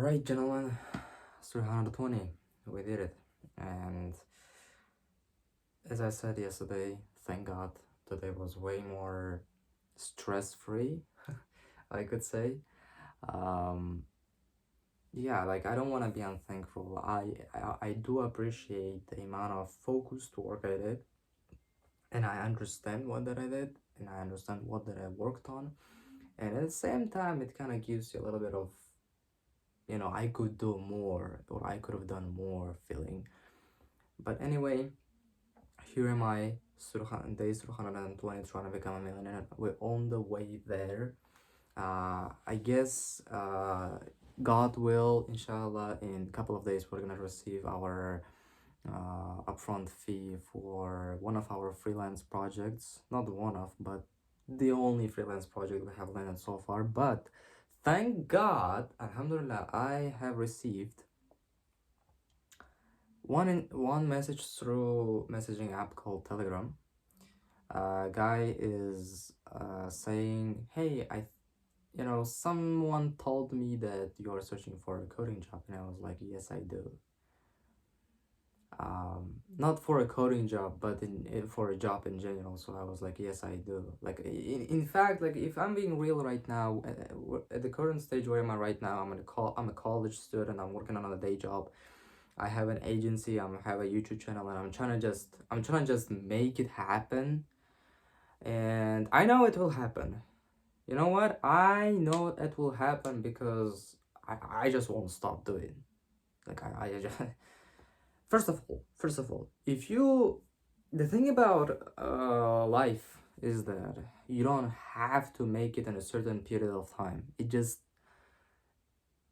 Alright, gentlemen, 320, we did it. And as I said yesterday, thank God, today was way more stress-free, I could say. Um, yeah, like I don't want to be unthankful. I do appreciate the amount of focused work I did, and I understand what that I did, and I understand what that I worked on. And at the same time, it kind of gives you a little bit of, I could do more, or I could have done more feeling. But anyway, here am I, day 320, trying to become a millionaire. We're on the way there. I guess God will, inshallah, in a couple of days, we're gonna receive our upfront fee for one of our freelance projects. Not one of, but the only freelance project we have landed so far. But thank God, alhamdulillah, I have received one message through messaging app called Telegram. Guy is saying, hey, someone told me that you are searching for a coding job, and I was like, yes, I do. Not for a coding job, but for a job in general. So I was like, yes, I do. Like in fact, like if I'm being real right now, at the current stage where am I right now? I'm a college student. I'm working on a day job. I have an agency. I have a YouTube channel, and I'm trying to just make it happen. And I know it will happen. You know what? I know it will happen because I just won't stop doing. Like I just first of all, if you the thing about life is that you don't have to make it in a certain period of time. It just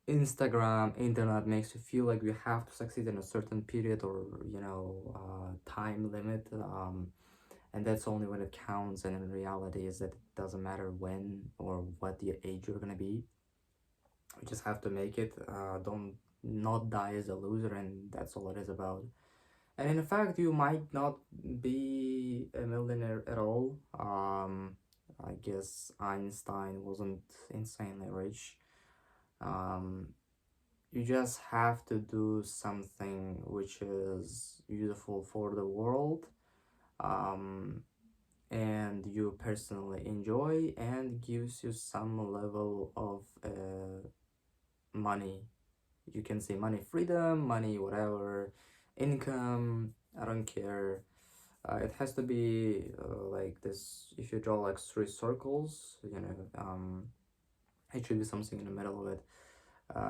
internet makes you feel like you have to succeed in a certain period or time limit. And that's only when it counts, and in reality is that it doesn't matter when or what the age you're gonna be. You just have to make it. Don't not die as a loser, and that's all it is about. And in fact, you might not be a millionaire at all. I guess Einstein wasn't insanely rich. um, you just have to do something which is useful for the world, um, and you personally enjoy, and gives you some level of money. You can say money freedom, money whatever, income, I don't care. It has to be like this. If you draw like three circles, it should be something in the middle of it.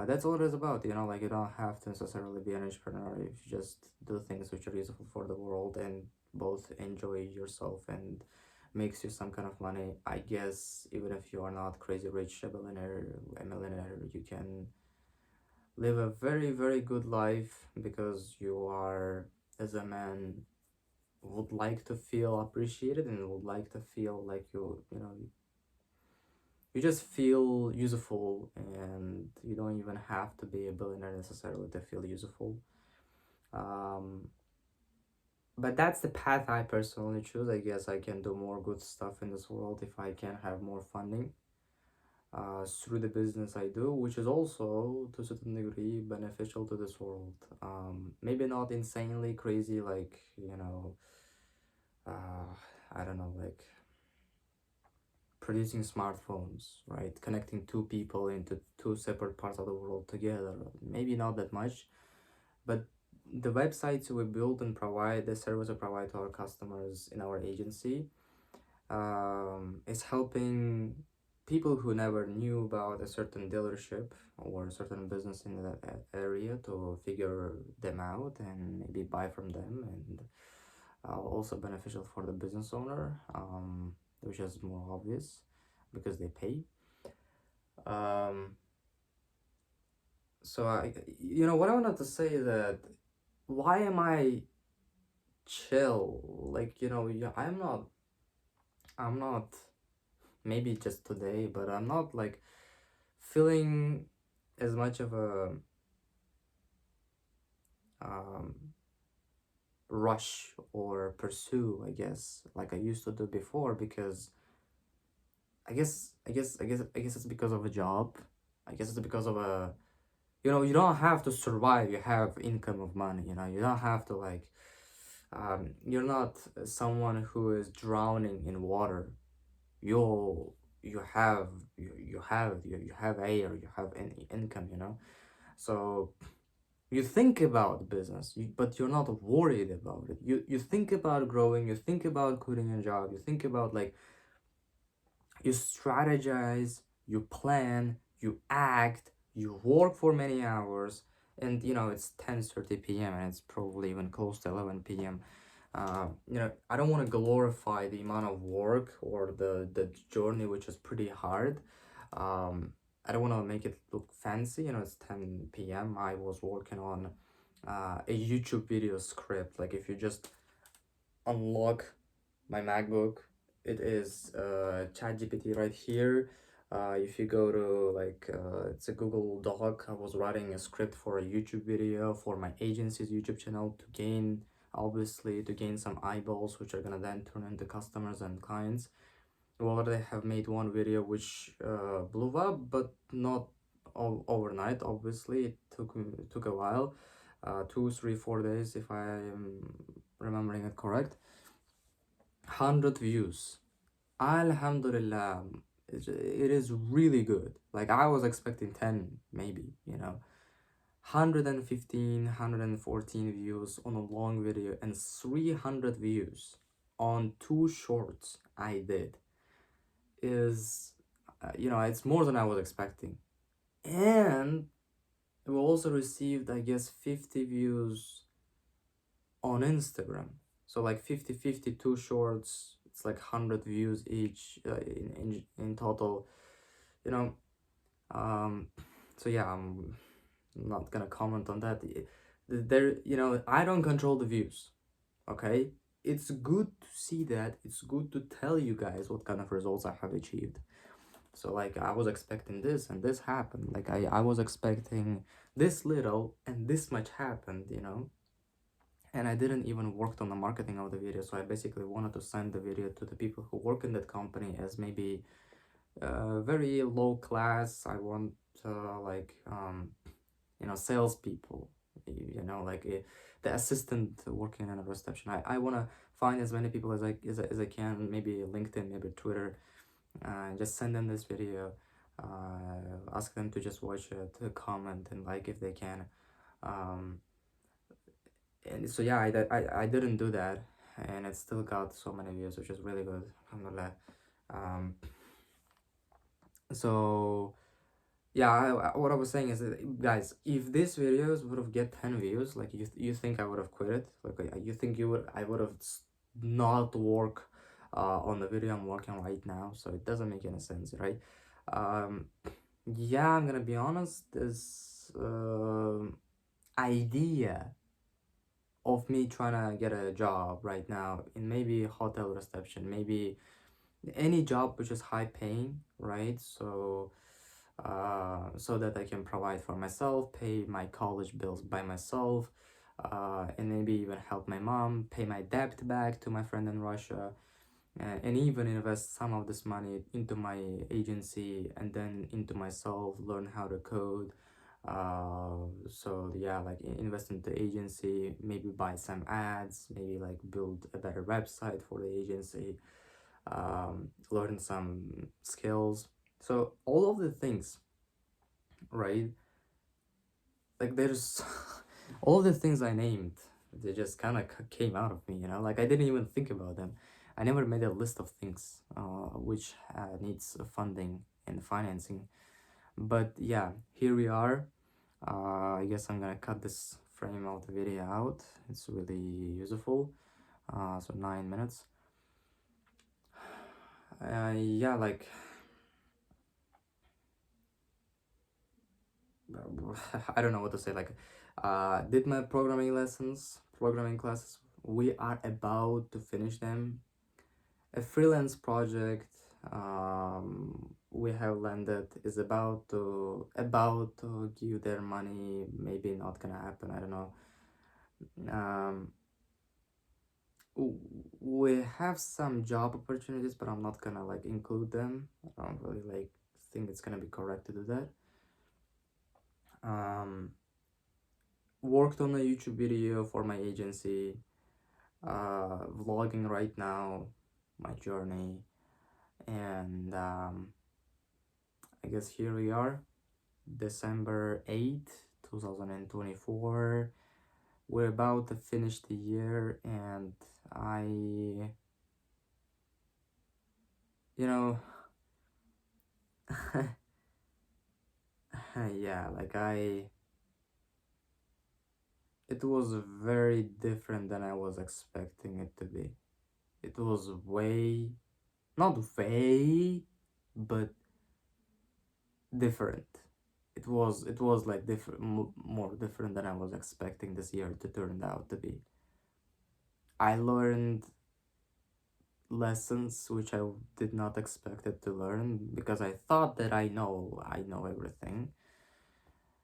That's all it is about, like you don't have to necessarily be an entrepreneur if you just do things which are useful for the world and both enjoy yourself and makes you some kind of money. I guess even if you are not crazy rich, a millionaire, you can live a very, very good life because you are, as a man, would like to feel appreciated and would like to feel like you just feel useful, and you don't even have to be a billionaire necessarily to feel useful. um, but that's the path I personally choose. I guess I can do more good stuff in this world if I can have more funding through the business I do, which is also to a certain degree beneficial to this world. Maybe not insanely crazy, like I don't know, like producing smartphones, right? Connecting two people into two separate parts of the world together. Maybe not that much, but the websites we build and provide, the service we provide to our customers in our agency, is helping people who never knew about a certain dealership or a certain business in that area to figure them out and maybe buy from them, and also beneficial for the business owner, which is more obvious because they pay. Um, so what I wanted to say is that why am I chill? Like, yeah, I'm not, maybe just today, but I'm not like feeling as much of a um, rush or pursue, I guess, like I used to do before, because I guess it's because of a job. I guess it's because of a You know, you don't have to survive, you have income of money, you know, you don't have to like you're not someone who is drowning in water. You have you have air, you have any income, you know. So you think about business, but you're not worried about it. You think about growing, you think about quitting a job, you think about like you strategize, you plan, you act, you work for many hours, and you know it's 10:30 p.m. and it's probably even close to 11 p.m. You know, I don't want to glorify the amount of work or the journey, which is pretty hard. I don't want to make it look fancy. You know, it's 10 p.m. I was working on a YouTube video script. Like if you just unlock my MacBook, it is ChatGPT right here. If you go to like it's a Google Doc, I was writing a script for a YouTube video for my agency's YouTube channel to gain, obviously, to gain some eyeballs, which are gonna then turn into customers and clients. Well, they have made one video which blew up, but not overnight. Obviously, it took a while, 2, 3, 4 days, if I am remembering it correct. 100 views. Alhamdulillah, it is really good. Like I was expecting 10 maybe, you know. 115, 114 views on a long video and 300 views on 2 shorts I did is, you know, it's more than I was expecting. And we also received, I guess, 50 views on Instagram. So like 50, 52 shorts, it's like 100 views each in total, you know. So yeah, I'm not gonna comment on that. There, you know, I don't control the views, okay? It's good to see that. It's good to tell you guys what kind of results I have achieved. So like I was expecting this and this happened. Like I was expecting this little and this much happened, you know. And I didn't even work on the marketing of the video, so I basically wanted to send the video to the people who work in that company as maybe very low class. I want like you know, salespeople, you know, like the assistant working in a reception. I want to find as many people as I can, maybe LinkedIn, maybe Twitter, just send them this video, ask them to just watch it, to comment and like if they can. And so yeah, I didn't do that, and it still got so many views, which is really good, alhamdulillah. um so yeah, what I was saying is that, guys, if these videos would have get 10 views, like you think I would have quit it? Like you think I would have not work on the video I'm working right now? So it doesn't make any sense, right? um yeah, I'm gonna be honest, this idea of me trying to get a job right now in maybe hotel reception, maybe any job which is high paying, right? So so that I can provide for myself, pay my college bills by myself, and maybe even help my mom pay my debt back to my friend in Russia, and even invest some of this money into my agency and then into myself, learn how to code. So yeah, like invest into the agency, maybe buy some ads, maybe like build a better website for the agency, learn some skills. So all of the things, right? Like there's all the things I named, they just kind of came out of me, you know. Like I didn't even think about them. I never made a list of things which needs funding and financing. But yeah, here we are. I guess I'm gonna cut this frame of the video out. It's really useful. So 9 minutes. Yeah, like I don't know what to say. Like, did my programming classes. We are about to finish them. A freelance project we have landed is about to give their money. Maybe not gonna happen. I don't know. Um, we have some job opportunities, but I'm not gonna like include them. I don't really like think it's gonna be correct to do that. Um, Worked on a YouTube video for my agency, vlogging right now, my journey, and I guess here we are, December 8th, 2024. We're about to finish the year, and you know, yeah, like it was very different than I was expecting it to be. It was not way, but different. It was like different, more different than I was expecting this year to turn out to be. I learned lessons which I did not expect it to learn because I thought that I know everything.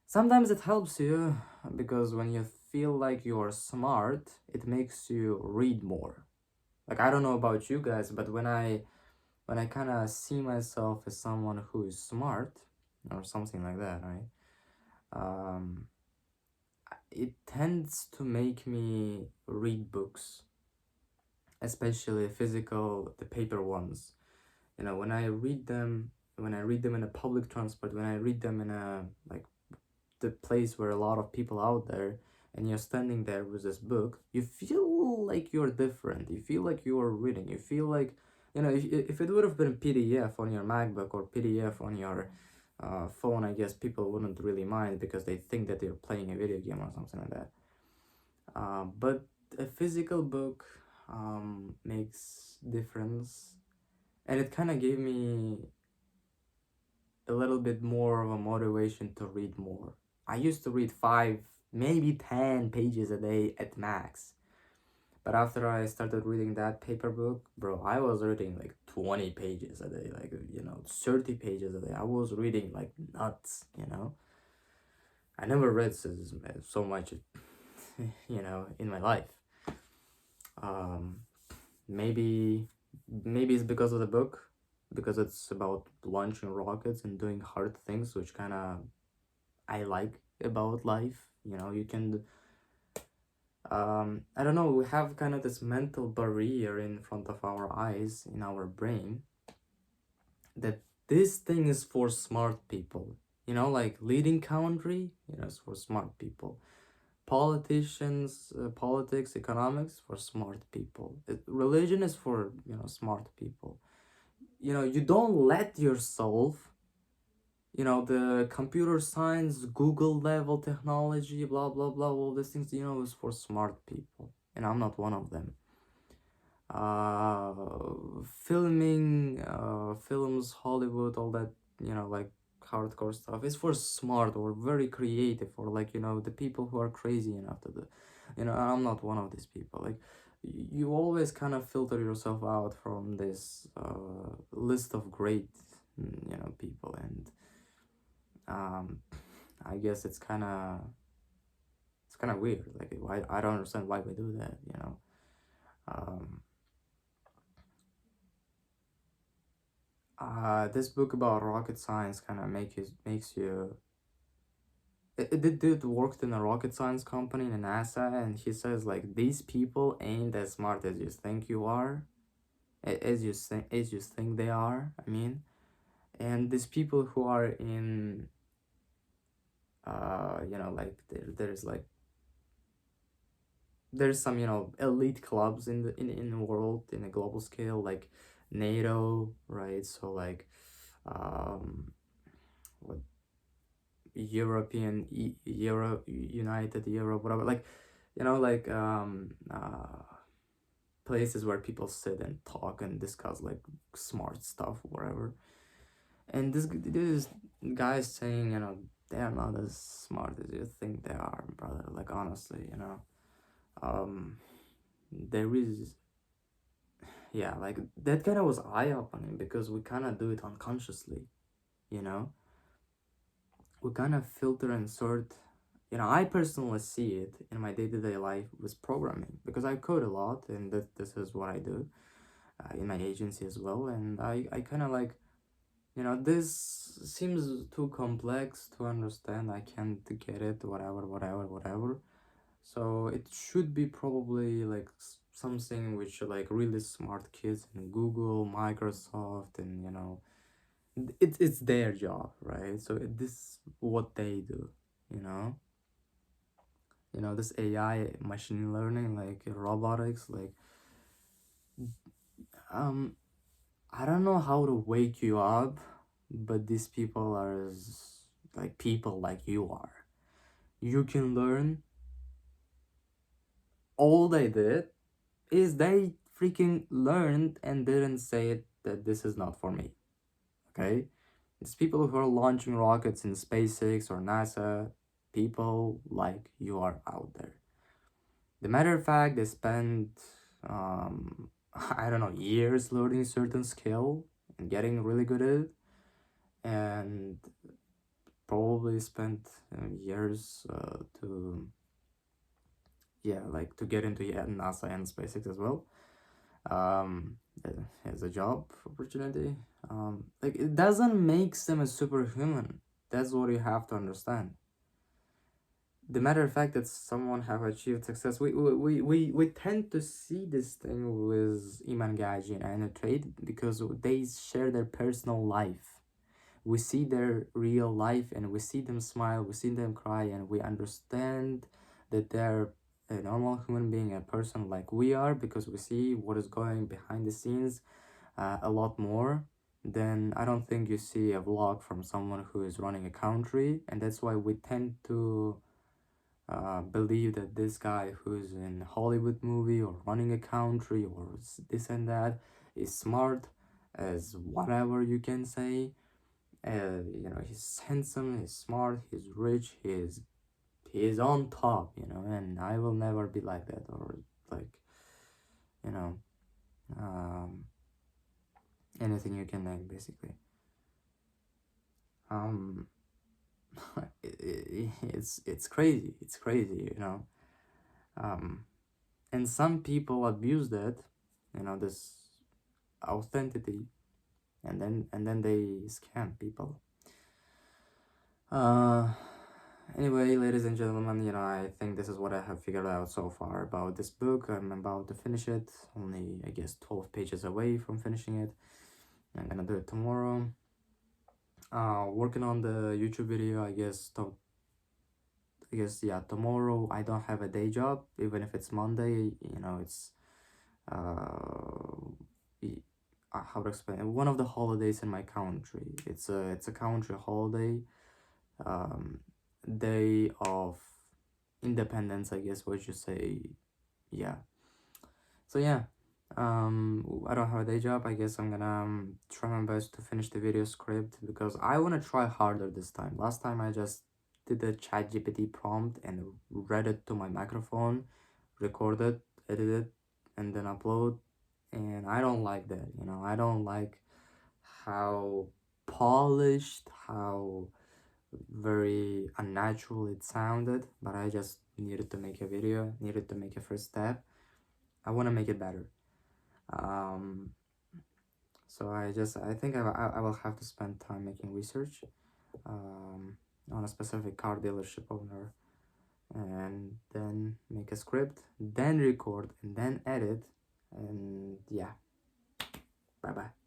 Sometimes it helps you because when you feel like you're smart, it makes you read more. Like, I don't know about you guys, but when I kind of see myself as someone who is smart or something like that, right? Um, it tends to make me read books, especially physical, the paper ones. When I read them in a public transport, when I read them in a like the place where a lot of people out there, and you're standing there with this book, you feel like you're different. You feel like you're reading. You feel like, if it would have been PDF on your MacBook or PDF on your phone, I guess people wouldn't really mind because they think that you're playing a video game or something like that. But a physical book makes difference, and it kind of gave me a little bit more of a motivation to read more. I used to read 5, maybe 10 pages a day at max. But after I started reading that paper book, bro, I was reading like 20 pages a day, like, 30 pages a day. I was reading like nuts. I never read so much, in my life. Um, maybe it's because of the book, because it's about launching rockets and doing hard things, which kind of I like about life. You can, I don't know, we have kind of this mental barrier in front of our eyes, in our brain, that this thing is for smart people. Like leading country, it's for smart people. Politicians, politics, economics, for smart people. Religion is for, smart people. You don't let yourself, the computer science, Google level technology, blah blah blah, all these things, is for smart people, and I'm not one of them. Filming, films, Hollywood, all that, like hardcore stuff is for smart or very creative, or like, the people who are crazy enough to do. I'm not one of these people. Like, you always kind of filter yourself out from this list of great, people, and I guess it's kind of weird. Like, why I don't understand why we do that. Um, this book about rocket science kind of makes you. The dude worked in a rocket science company in NASA, and he says like these people ain't as smart as you think you are, as you think they are. I mean, and these people who are in, like there's some, elite clubs in the world, in a global scale, like NATO, right? So like, what, European, United Europe, whatever, like, like, places where people sit and talk and discuss like smart stuff, whatever. And this guy is saying, they are not as smart as you think they are, brother. Like, honestly, um there is, yeah, like that kind of was eye-opening because we kind of do it unconsciously. you know we kind of filter and sort. I personally see it in my day-to-day life with programming, because I code a lot, and this is what I do in my agency as well. And I kind of like, You know, this seems too complex to understand. I can't get it, whatever. So it should be probably like something which like really smart kids in Google, Microsoft, and you know, it's their job, right? So this is what they do, you know. You know, this AI, machine learning, like robotics, like um, I don't know how to wake you up, but these people are like people like you are. You can learn. All they did is they freaking learned and didn't say it that this is not for me. Okay? It's people who are launching rockets in SpaceX or NASA, people like you are out there. The matter of fact, they spend I don't know, years learning certain skill and getting really good at it, and probably spent years to yeah, like to get into NASA and SpaceX as well, um as a job opportunity. Like it doesn't make them a superhuman. That's what you have to understand. The matter of fact that someone have achieved success, we tend to see this thing with Iman Gaji and Anna Trade because they share their personal life. We see their real life and we see them smile, we see them cry, and we understand that they're a normal human being, a person like we are, because we see what is going behind the scenes a lot more. Then I don't think you see a vlog from someone who is running a country, and that's why we tend to believe that this guy who's in Hollywood movie or running a country or this and that is smart as whatever you can say. You know, he's handsome, he's smart, he's rich, he's on top, you know, and I will never be like that, or like, you know, um, anything you can name basically. Um, it's crazy, you know. And some people abuse that, you know, this authenticity, and then they scam people. Anyway, ladies and gentlemen, you know, I think this is what I have figured out so far about this book. I'm about to finish it, only I guess 12 pages away from finishing it. I'm gonna do it tomorrow. Working on the YouTube video, I guess yeah, tomorrow. I don't have a day job, even if it's Monday, you know, it's uh how to explain it? One of the holidays in my country. It's a country holiday, um, day of independence, I guess what you say. Yeah. So yeah, I don't have a day job. I guess I'm gonna try my best to finish the video script because I wanna try harder this time. Last time I just did the ChatGPT prompt and read it to my microphone, recorded, edited, and then upload. And I don't like that, you know. I don't like how polished, how very unnatural it sounded, but I just needed to make a video, needed to make a first step. I want to make it better. Um, so I think I will have to spend time making research on a specific car dealership owner, and then make a script, then record, and then edit, and yeah. Bye bye.